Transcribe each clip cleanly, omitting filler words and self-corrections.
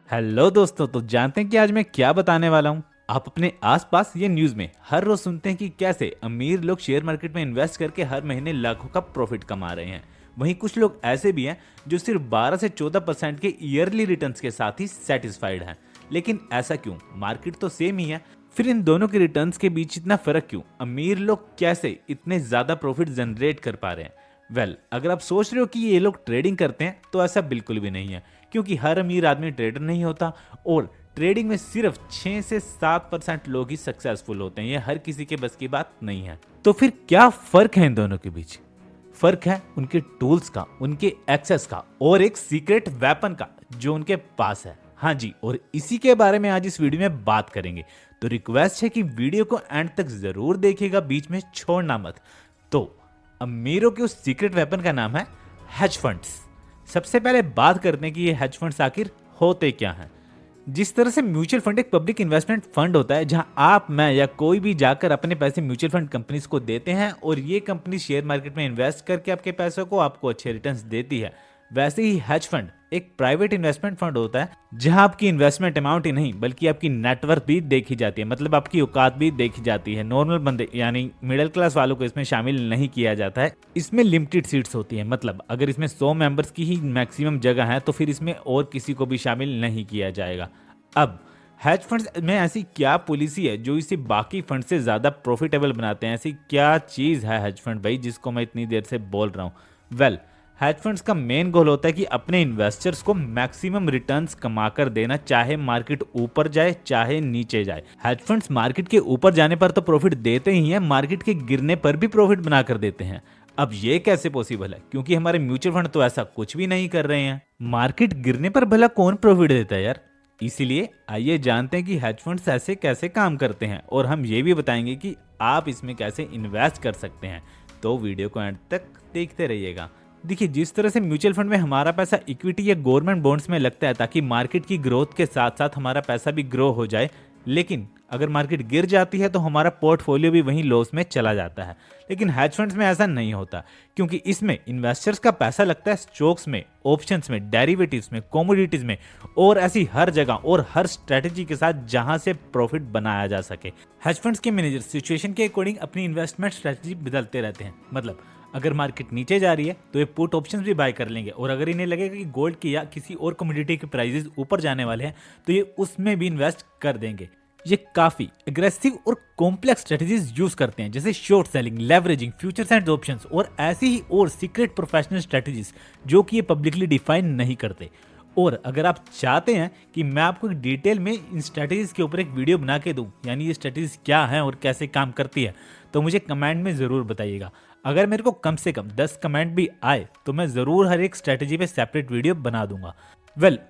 Hello दोस्तों, तो जानते हैं कि आज मैं क्या बताने वाला हूँ। आप अपने आसपास ये न्यूज़ में हर रोज सुनते हैं कि कैसे अमीर लोग शेयर मार्केट में इन्वेस्ट करके हर महीने लाखों का प्रॉफिट कमा रहे हैं। वहीं कुछ लोग ऐसे भी हैं जो सिर्फ 12 से 14% के ईयरली रिटर्न्स के साथ ही सेटिस्फाइड हैं। लेकिन ऐसा क्यों? मार्केट तो सेम ही है, फिर इन दोनों के रिटर्न्स के बीच इतना फर्क क्यों? अमीर लोग कैसे इतने ज्यादा प्रॉफिट जनरेट कर पा रहे हैं? अगर आप सोच रहे हो कि ये लोग ट्रेडिंग करते हैं तो ऐसा बिल्कुल भी नहीं है, क्योंकि हर अमीर आदमी ट्रेडर नहीं होता और ट्रेडिंग में सिर्फ 6 से 7% लोग ही सक्सेसफुल होते हैं। ये हर किसी के बस की बात नहीं है। तो फिर क्या फर्क है इन दोनों के बीच? फर्क है उनके टूल्स का, उनके एक्सेस का और एक सीक्रेट वेपन का जो उनके पास है। हाँ जी, और इसी के बारे में आज इस वीडियो में बात करेंगे। तो रिक्वेस्ट है कि वीडियो को एंड तक जरूर देखिएगा, बीच में छोड़ना मत। तो अमीरों के उस सीक्रेट वेपन का नाम है हेज फंड्स। सबसे पहले बात करते हैं कि ये हेज फंड्स आखिर होते क्या हैं। जिस तरह से म्यूचुअल फंड एक पब्लिक इन्वेस्टमेंट फंड होता है जहां आप, मैं या कोई भी जाकर अपने पैसे म्यूचुअल फंड कंपनीज को देते हैं और ये कंपनी शेयर मार्केट में इन्वेस्ट करके आपके पैसों को आपको अच्छे रिटर्न्स देती है, वैसे ही हेज फंड एक प्राइवेट इन्वेस्टमेंट फंड होता है जहां आपकी इन्वेस्टमेंट अमाउंट ही नहीं बल्कि आपकी नेटवर्थ भी देखी जाती है। मतलब आपकी औकात भी देखी जाती है। नॉर्मल बंदे यानी मिडिल क्लास वालों को इसमें शामिल नहीं किया जाता है। इसमें लिमिटेड सीट्स होती है। मतलब अगर इसमें 100 मेंबर्स की ही मैक्सिमम जगह है तो फिर इसमें और किसी को भी शामिल नहीं किया जाएगा। अब हेज फंड्स में ऐसी क्या पॉलिसी है जो इसे बाकी फंड से ज्यादा प्रॉफिटेबल बनाते हैं? ऐसी क्या चीज है हेज फंड भाई जिसको मैं इतनी देर से बोल रहा हूँ? हेज फंड्स का मेन गोल होता है कि अपने इन्वेस्टर्स को मैक्सिमम रिटर्न्स कमाकर देना, चाहे मार्केट ऊपर जाए चाहे नीचे जाए। हेज फंड्स मार्केट के ऊपर जाने पर तो प्रॉफिट देते ही हैं, मार्केट के गिरने पर भी प्रॉफिट बनाकर देते हैं। अब ये कैसे पॉसिबल है? क्योंकि हमारे म्यूचुअल फंड तो ऐसा कुछ भी नहीं कर रहे हैं। मार्केट गिरने पर भला कौन प्रॉफिट देता है यार? इसीलिए आइए जानते हैं कि हेज फंड्स ऐसे कैसे काम करते हैं और हम ये भी बताएंगे कि आप इसमें कैसे इन्वेस्ट कर सकते हैं। तो वीडियो को एंड तक देखते रहिएगा। देखिए, जिस तरह से म्यूचुअल फंड में हमारा पैसा इक्विटी या गवर्नमेंट बॉन्ड्स में लगता है ताकि मार्केट की ग्रोथ के साथ साथ हमारा पैसा भी ग्रो हो जाए, लेकिन अगर मार्केट गिर जाती है तो हमारा पोर्टफोलियो भी वहीं लॉस में चला जाता है। लेकिन हेज फंड्स में ऐसा नहीं होता, क्योंकि इसमें इन्वेस्टर्स का पैसा लगता है स्टॉक्स में, ऑप्शंस में, डेरिवेटिव्स में, कमोडिटीज में और ऐसी हर जगह और हर स्ट्रेटेजी के साथ जहां से प्रॉफिट बनाया जा सके। हेज फंड्स के मैनेजर सिचुएशन के अकॉर्डिंग अपनी इन्वेस्टमेंट स्ट्रेटेजी बदलते रहते हैं। मतलब अगर मार्केट नीचे जा रही है तो ये पुट ऑप्शंस भी बाय कर लेंगे, और अगर इन्हें लगेगा कि गोल्ड की या किसी और कमोडिटी के प्राइसेस ऊपर जाने वाले हैं तो ये उसमें भी इन्वेस्ट कर देंगे। ये काफी एग्रेसिव और कॉम्प्लेक्स स्ट्रेटजीज यूज करते हैं, जैसे short selling, leveraging, futures and options और ऐसी ही और सीक्रेट प्रोफेशनल स्ट्रेटजीज जो कि ये पब्लिकली डिफाइन नहीं करते। और अगर आप चाहते हैं कि मैं आपको डिटेल में इन स्ट्रेटजीज के ऊपर एक वीडियो बना के दूं, यानी ये स्ट्रेटजीज क्या हैं और कैसे काम करती है, तो मुझे कमेंट में जरूर बताइएगा। अगर मेरे को कम से कम 10 कमेंट भी आए तो मैं जरूर हर एक स्ट्रेटजी पे सेपरेट वीडियो बना दूंगा।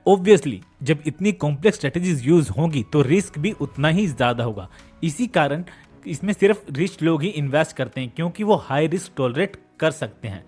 ऑब्वियसली जब इतनी कॉम्प्लेक्स स्ट्रेटजीज यूज होंगी तो रिस्क भी उतना ही ज्यादा होगा। इसी कारण इसमें सिर्फ रिच लोग ही इन्वेस्ट करते हैं, क्योंकि वो हाई रिस्क टॉलरेट कर सकते हैं।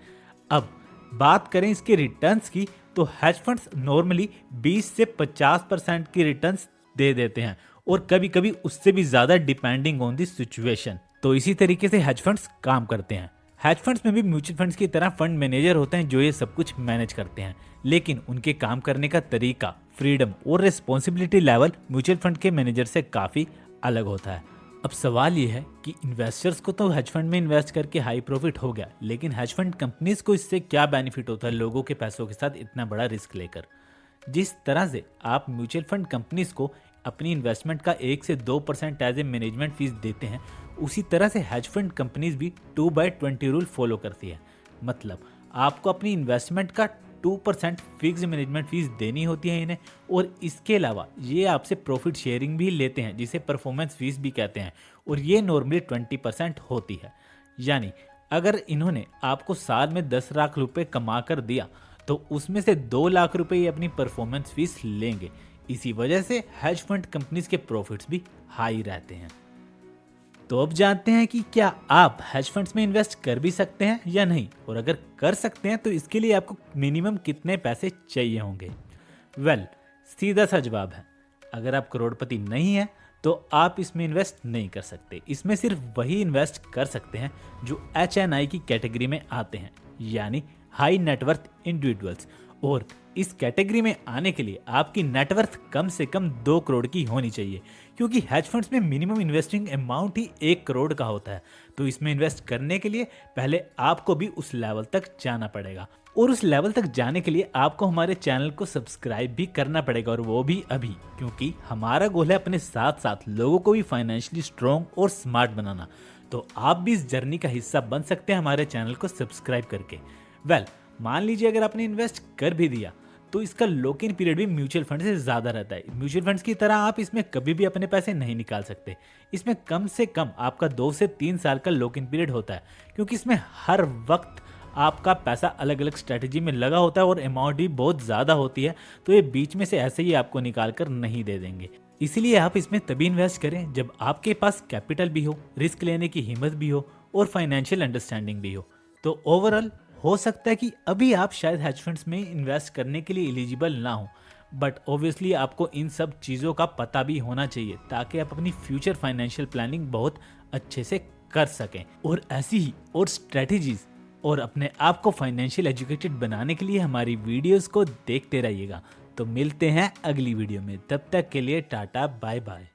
अब बात करें इसके रिटर्न्स की, तो हेज फंड्स नॉर्मली 20 से 50% की रिटर्न्स दे देते हैं, और कभी कभी उससे भी ज्यादा डिपेंडिंग ऑन द सिचुएशन। तो इसी तरीके से हेज फंड्स काम करते हैं। हेज फंड्स में भी म्यूचुअल फंड्स की तरह फंड मैनेजर होते हैं जो ये सब कुछ मैनेज करते हैं, लेकिन उनके काम करने का तरीका, फ्रीडम और रिस्पॉन्सिबिलिटी लेवल म्यूचुअल फंड के मैनेजर से काफी अलग होता है। अब सवाल ये है कि इन्वेस्टर्स को तो हेज फंड में इन्वेस्ट करके हाई प्रॉफिट हो गया, लेकिन हेज फंड कंपनीज को इससे क्या बेनिफिट होता है लोगों के पैसों के साथ इतना बड़ा रिस्क लेकर? जिस तरह से आप म्यूचुअल फंड कंपनीज को अपनी इन्वेस्टमेंट का 1 से 2% एज ए मैनेजमेंट फीस देते हैं, उसी तरह से हेज फंड कंपनीज भी 2/20 रूल फॉलो करती है। मतलब आपको अपनी इन्वेस्टमेंट का 2% फिक्स मैनेजमेंट फीस देनी होती है इन्हें, और इसके अलावा ये आपसे प्रॉफिट शेयरिंग भी लेते हैं जिसे परफॉर्मेंस फीस भी कहते हैं, और ये नॉर्मली 20% होती है। यानी अगर इन्होंने आपको साल में 10 लाख रुपए कमा कर दिया तो उसमें से 2 लाख रुपए ये अपनी परफॉर्मेंस फीस लेंगे। इसी वजह से हेज फंड कंपनीज के प्रॉफिट्स भी हाई रहते हैं। तो अब जानते हैं कि क्या आप हेज फंड्स में इन्वेस्ट कर भी सकते हैं या नहीं, और अगर कर सकते हैं तो इसके लिए आपको मिनिमम कितने पैसे चाहिए होंगे? सीधा सा जवाब है, अगर आप करोड़पति नहीं हैं तो आप इसमें इन्वेस्ट नहीं कर सकते। इसमें सिर्फ वही इन्वेस्ट कर सकते हैं जो HNI की कैटेगरी में आते हैं, यानी हाई नेटवर्थ इंडिविजुअल्स, और इस कैटेगरी में आने के लिए आपकी नेटवर्थ कम से कम 2 करोड़ की होनी चाहिए, क्योंकि हेज फंड्स में मिनिमम इन्वेस्टिंग अमाउंट ही 1 करोड़ का होता है। तो इसमें इन्वेस्ट करने के लिए पहले आपको भी उस लेवल तक जाना पड़ेगा, और उस लेवल तक जाने के लिए आपको हमारे चैनल को सब्सक्राइब भी करना पड़ेगा, और वो भी अभी, क्योंकि हमारा गोल है अपने साथ साथ लोगों को भी फाइनेंशियली स्ट्रॉन्ग और स्मार्ट बनाना। तो आप भी इस जर्नी का हिस्सा बन सकते हैं हमारे चैनल को सब्सक्राइब करके। मान लीजिए अगर आपने इन्वेस्ट कर भी दिया तो इसका लॉक इन पीरियड भी म्यूचुअल फंड से ज़्यादा रहता है। म्यूचुअल फंड्स की तरह आप इसमें कभी भी अपने पैसे नहीं निकाल सकते। इसमें कम से कम आपका 2 से 3 साल का लॉक इन पीरियड होता है, क्योंकि इसमें हर वक्त आपका पैसा अलग अलग स्ट्रेटेजी में लगा होता है और अमाउंट भी बहुत ज़्यादा होती है, तो ये बीच में से ऐसे ही आपको निकाल कर नहीं दे देंगे। इसीलिए आप इसमें तभी इन्वेस्ट करें जब आपके पास कैपिटल भी हो, रिस्क लेने की हिम्मत भी हो और फाइनेंशियल अंडरस्टैंडिंग भी हो। तो ओवरऑल हो सकता है कि अभी आप शायद हेज फंड्स में इन्वेस्ट करने के लिए एलिजिबल ना हो, बट ऑब्वियसली आपको इन सब चीज़ों का पता भी होना चाहिए ताकि आप अपनी फ्यूचर फाइनेंशियल प्लानिंग बहुत अच्छे से कर सकें। और ऐसी ही और स्ट्रेटजीज और अपने आप को फाइनेंशियल एजुकेटेड बनाने के लिए हमारी वीडियोस को देखते रहिएगा। तो मिलते हैं अगली वीडियो में, तब तक के लिए टाटा बाय बाय।